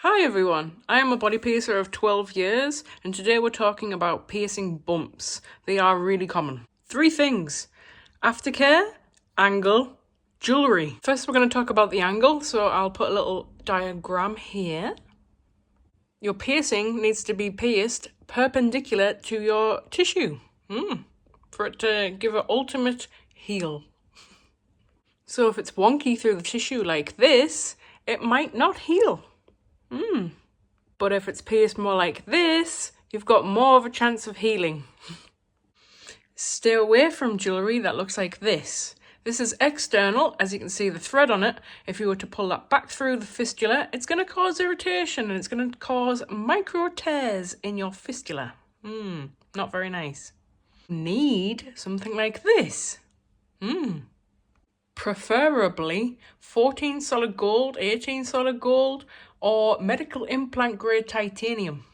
Hi everyone, I am a body piercer of 12 years and today we're talking about piercing bumps. They are really common. 3 things: aftercare, angle, jewellery. First we're going to talk about the angle, so I'll put a little diagram here. Your piercing needs to be pierced perpendicular to your tissue for it to give an ultimate heal. So if it's wonky through the tissue like this, it might not heal. But if it's pierced more like this, you've got more of a chance of healing. Stay away from jewellery that looks like this. This is external, as you can see the thread on it. If you were to pull that back through the fistula, it's going to cause irritation and it's going to cause micro tears in your fistula. Not very nice. Need something like this. Preferably 14 solid gold, 18 solid gold, or medical implant grade titanium.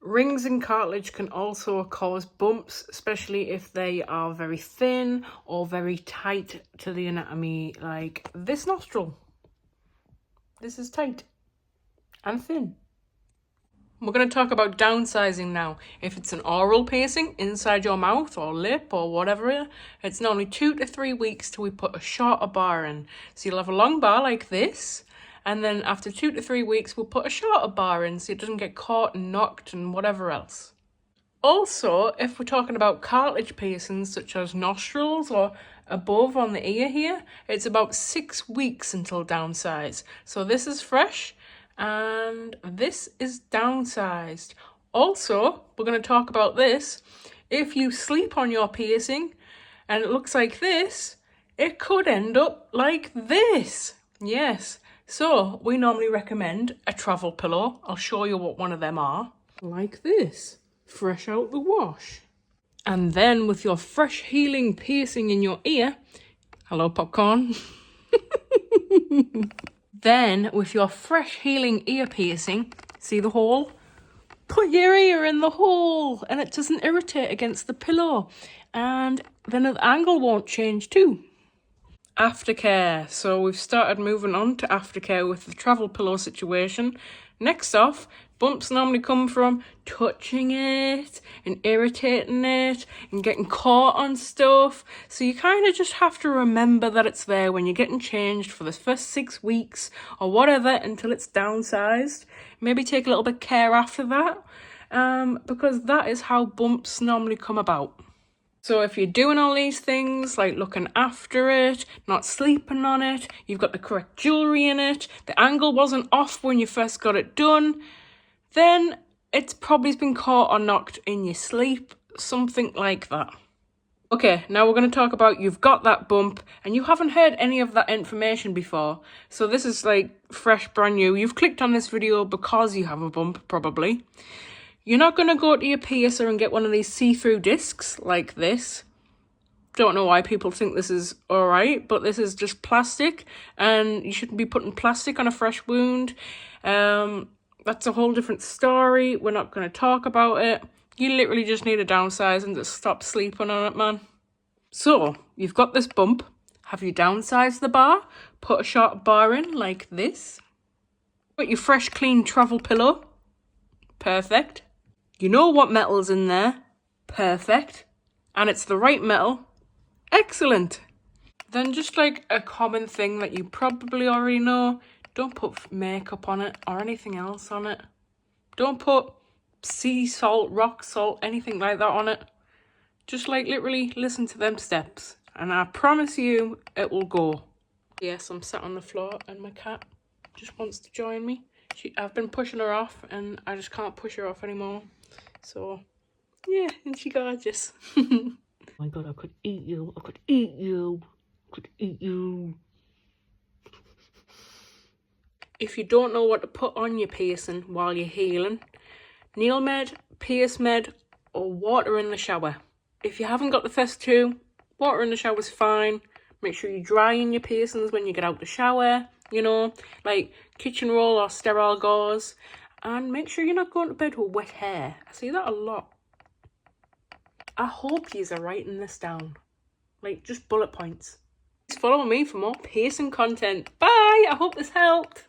Rings and cartilage can also cause bumps, especially if they are very thin or very tight to the anatomy, like this nostril. This is tight and thin. We're going to talk about downsizing now. If it's an oral piercing inside your mouth or lip or whatever, it's normally 2 to 3 weeks till we put a shorter bar in. So you'll have a long bar like this, and then after 2 to 3 weeks, we'll put a shorter bar in so it doesn't get caught and knocked and whatever else. Also, if we're talking about cartilage piercings such as nostrils or above on the ear here, it's about 6 weeks until downsize. So this is fresh. And this is downsized. Also, we're going to talk about this. If you sleep on your piercing and it looks like this, it could end up like this. Yes. So we normally recommend a travel pillow. I'll show you what one of them are. Like this. Fresh out the wash. And then with your fresh healing piercing in your ear. Hello, popcorn. Then, with your fresh healing ear piercing, see the hole? Put your ear in the hole and it doesn't irritate against the pillow. And then the angle won't change too. Aftercare. So we've started moving on to aftercare with the travel pillow situation. Next off, bumps normally come from touching it and irritating it and getting caught on stuff. So you kind of just have to remember that it's there when you're getting changed for the first 6 weeks or whatever until it's downsized. Maybe take a little bit of care after that, because that is how bumps normally come about. So if you're doing all these things, like looking after it, not sleeping on it, you've got the correct jewellery in it, the angle wasn't off when you first got it done, then it's probably been caught or knocked in your sleep, something like that. Okay, now we're going to talk about you've got that bump and you haven't heard any of that information before. So this is like fresh, brand new. You've clicked on this video because you have a bump, probably. You're not going to go to your piercer and get one of these see-through discs like this. Don't know why people think this is alright, but this is just plastic and you shouldn't be putting plastic on a fresh wound. That's a whole different story. We're not going to talk about it. You literally just need a downsize and just stop sleeping on it, man. So, you've got this bump. Have you downsized the bar? Put a short bar in like this. Put your fresh, clean travel pillow. Perfect. You know what metal's in there. Perfect. And it's the right metal. Excellent. Then just like a common thing that you probably already know, don't put makeup on it or anything else on it. Don't put sea salt, rock salt, anything like that on it. Just like literally listen to them steps and I promise you it will go. Yes, I'm sat on the floor and my cat just wants to join me. I've been pushing her off and I just can't push her off anymore. So, yeah, and she's gorgeous. Oh my God, I could eat you. I could eat you. I could eat you. If you don't know what to put on your piercing while you're healing, Needle Med, Pierce Med, or water in the shower. If you haven't got the first two, water in the shower is fine. Make sure you dry in your piercings when you get out the shower. You know, like kitchen roll or sterile gauze. And make sure you're not going to bed with wet hair. I see that a lot. I hope yous are writing this down. Like, just bullet points. Follow me for more piercing content. Bye! I hope this helped.